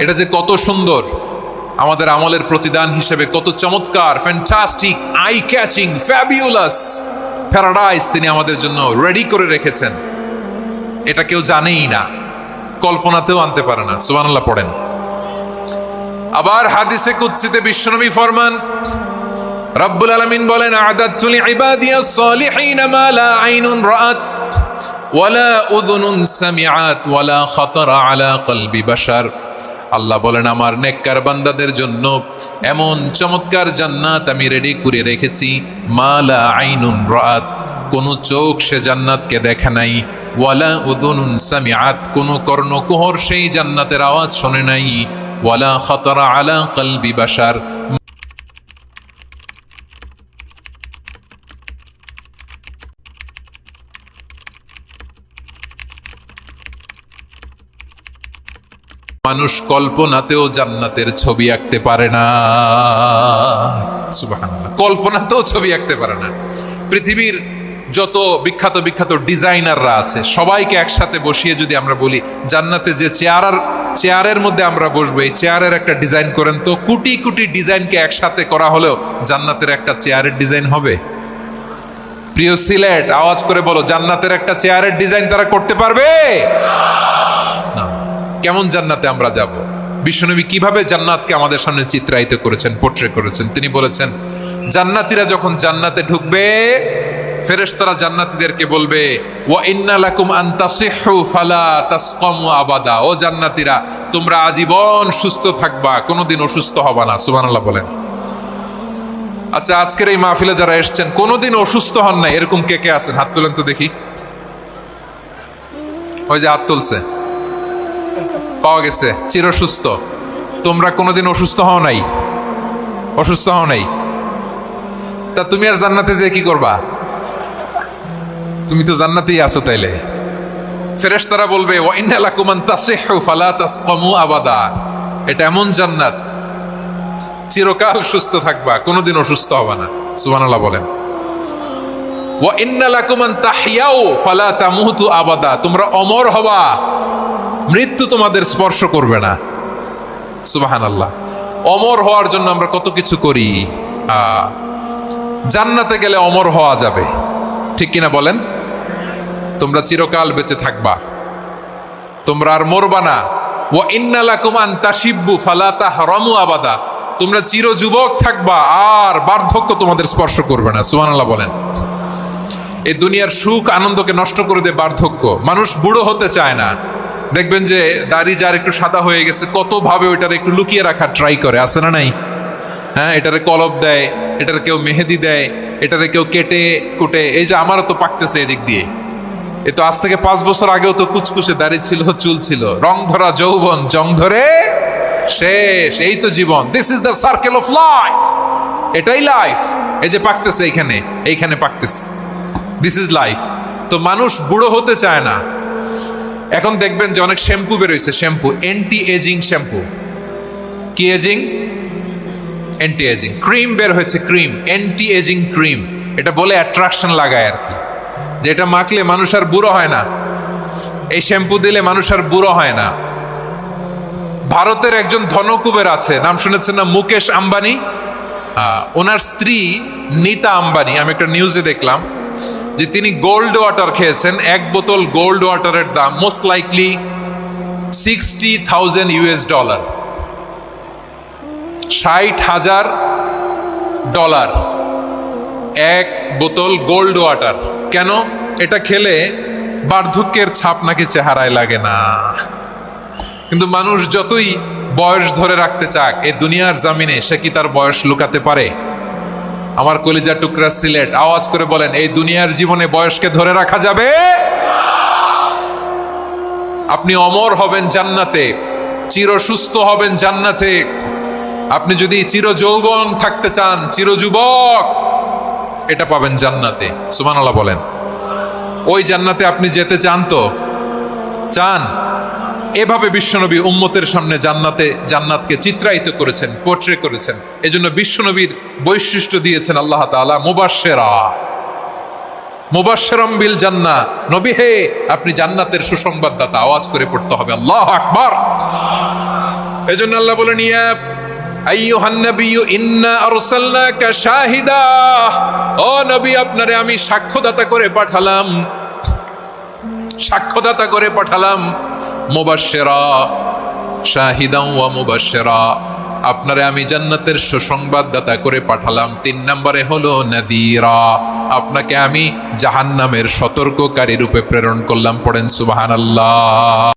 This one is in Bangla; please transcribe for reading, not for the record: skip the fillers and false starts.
এটা যে কত সুন্দর, আমাদের আমলের প্রতিদান হিসেবে কত চমৎকার, fantastic, eye catching, fabulous paradise তিনি আমাদের জন্য রেডি করে রেখেছেন। এটা কেউ জানেই না, কল্পনাতেও আনতে পারে না। সুবহানাল্লাহ পড়েন। আবার হাদিসে কুদসিতে বিশ্বনবী ফরমান, রব্বুল আলামিন বলেন, আ'দাদতু লিইবাদিয়াস সালিহিন মা লা আইনুন রাআত ওয়ালা উযুনুন সামিআত ওয়ালা খাতারা আলা কলবি বাশার। আল্লাহ বলেন, আমার নেককার বান্দাদের জন্য এমন চমৎকার জান্নাত আমি রেডি করে রেখেছি, মা লা আইনুন রাআত, কোন চোখ সে জান্নাতকে দেখে নাই, ওয়ালা উযুনুন সামিআত, কোন কর্ণকুহর সেই জান্নাতের আওয়াজ শোনে নাই, ওয়ালা খাতারা আলা কলবি বাশার, মানুষ কল্পনাতেও জান্নাতের ছবি আঁকতে পারে না। সুবহানাল্লাহ, কল্পনাতেও ছবি আঁকতে পারে না। পৃথিবীর যত বিখ্যাত বিখ্যাত ডিজাইনাররা আছে, সবাইকে একসাথে বসিয়ে যদি আমরা বলি জান্নাতে যে চেয়ারের মধ্যে আমরা বসবো, এই চেয়ারের একটা ডিজাইন করেন তো, কোটি কোটি ডিজাইনকে একসাথে করা হলেও জান্নাতের একটা চেয়ারের ডিজাইন হবে? প্রিয় সিলেট, আওয়াজ করে বলো, জান্নাতের একটা চেয়ারের ডিজাইন তারা করতে পারবে? কেমন জান্নাতে আমরা যাব? বিশ্বনবী কিভাবে জান্নাতকে আমাদের সামনে চিত্রায়িত করেছেন, পোট্রে করেছেন। তিনি বলেছেন, জান্নাতীরা যখন জান্নাতে ঢুকবে, ফেরেশতারা জান্নাতীদেরকে বলবে, ওয়া ইন্না লাকুম আন তাসিহু ফালা তাসকামু আবাদা, ও জান্নাতীরা, তোমরা আজীবন সুস্থ থাকবা, কোনোদিন অসুস্থ হবা না। সুবহানাল্লাহ বলেন। আচ্ছা, আজকের এই মাহফিলে যারা এসেছেন কোনোদিন অসুস্থ হন নাই, এরকম কে কে আছেন? হাত তোলেন তো দেখি। ওই যে হাত তুলছে, পাওয়া গেছে, চির সুস্থ। তোমরা কোনোদিন অসুস্থ হও নাই? অসুস্থ হও নাই? তা তুমি আর জান্নাতে যে কি করবা? তুমি তো জান্নাতেই আছো। তাইলে ফেরেশতারা বলবে, ওয়া ইন্না লাকুম আন তাসিহু ফালা তাসকামু আবাদা, এটা এমন জান্নাত চিরকাল সুস্থ থাকবা, কোনোদিন অসুস্থ হবে না। সুবহানাল্লাহ বলেন। ওয়া ইন্না লাকুম আন তাহইয়াউ ফালা তামুতু আবাদা, তোমরা অমর হবা, মৃত্যু তোমাদের স্পর্শ করবে না। সুবহানাল্লাহ। অমর হওয়ার জন্য আমরা কত কিছু করি। জান্নাতে গেলে অমর হওয়া যাবে, ঠিক কিনা বলেন? তোমরা চিরকাল বেঁচে থাকবা, তোমরা আর মরবা না। ওয়া ইন্না লাকুম আন তাশিব্বু ফালা তাহরামু আবাদা, তোমরা চির যুবক থাকবা, আর বার্ধক্য তোমাদের স্পর্শ করবে না। সুবহানাল্লাহ বলেন। এই দুনিয়ার সুখ আনন্দকে নষ্ট করে দেয় বার্ধক্য। মানুষ বুড়ো হতে চায় না। দেখবেন যে দাড়ি যার একটু সাদা হয়ে গেছে, কত ভাবে ওইটার একটু লুকিয়ে রাখার ট্রাই করে, আছে না নাই? হ্যাঁ, এটারে কলপ দেয়, এটারে কেউ মেহেদি দেয়, এটারে কেউ কেটে কুটে। এই যে আমারও তো পাকতেছে এদিক দিয়ে, এ তো আজ থেকে 5 বছর আগেও তো কুচকুচে দাড়ি ছিল, চুল ছিল, রং ধরা যৌবন, জং ধরে শেষ। এই তো জীবন। This is the circle of life, এটাই লাইফ। এই যে পাকতেছে এইখানে পাকতেছে, দিস ইজ লাইফ। তো মানুষ বুড়ো হতে চায় না। এখন দেখবেন যে অনেক শ্যাম্পু বেরোইছে, শ্যাম্পু, অ্যান্টি এজিং শ্যাম্পু। কি এজিং? Anti ageing. ক্রিম বের হয়েছে, ক্রিম, অ্যান্টি এজিং ক্রিম। এটা বলে অ্যাট্রাকশন লাগায় আর কি, যে এটা মাখলে মানুষ আর বুড়ো হয় না, এই শ্যাম্পু দিলে মানুষ আর বুড়ো হয় না। ভারতের একজন ধনকুবের আছে, নাম শুনেছেন না? মুকেশ আম্বানি। ওনার স্ত্রী নীতা আম্বানি, আমি একটা নিউজে দেখলাম যে তিনি গোল্ড ওয়াটার খেয়েছেন। 1 বোতল গোল্ড ওয়াটারের দাম মোস্ট লাইকলি $60,000 $60,000 1 বোতল গোল্ড ওয়াটার। কেন? এটা খেলে বার্ধক্যের ছাপ নাকি চেহারায় লাগে না। কিন্তু মানুষ যতই বয়স ধরে রাখতে চাক, এই দুনিয়ার জামিনে সে কি তার বয়স লুকাতে পারে? আমার কলিজা টুকরা সিলেট, আওয়াজ করে বলেন, এই দুনিয়ার জীবনে বয়সকে ধরে রাখা যাবে? আপনি অমর হবেন জান্নাতে, চির সুস্থ হবেন জান্নাতে। আপনি যদি চির যৌবন থাকতে চান, চির যুবক, এটা পাবেন জান্নাতে। সুবহানাল্লাহ বলেন। ওই জান্নাতে আপনি যেতে চান তো? চান? এভাবে বিশ্বনবী উম্মতের সামনে জান্নাতকে চিত্রায়িত করেছেন, পোট্রে করেছেন। এজন্য বিশ্বনবীর বৈশিষ্ট্য দিয়েছেন আল্লাহ তাআলা, মুবাশশিরাম বিল জান্নাহ। নবী হে, আপনি জান্নাতের সুসংবাদদাতা। আওয়াজ করে পড়তে হবে, আল্লাহু আকবার। এজন্য আল্লাহ বলেন, ইয়া আইয়ুহান নাবিয়্যু ইন্না আরসালনাকা শাহিদা, ও নবী আপনারে আমি সাক্ষ্যদাতা করে পাঠালাম, সাক্ষ্যদাতা করে পাঠালাম, মুবাশশিরা শাহিদান ওয়া মুবাশশিরা, আপনারে আমি জান্নাতের সুসংবাদদাতা করে পাঠালাম। 3 নম্বরে হলো নাযীরা, আপনাকে আমি জাহান্নামের সতর্ককারী রূপে প্রেরণ করলাম। পড়েন সুবহানাল্লাহ।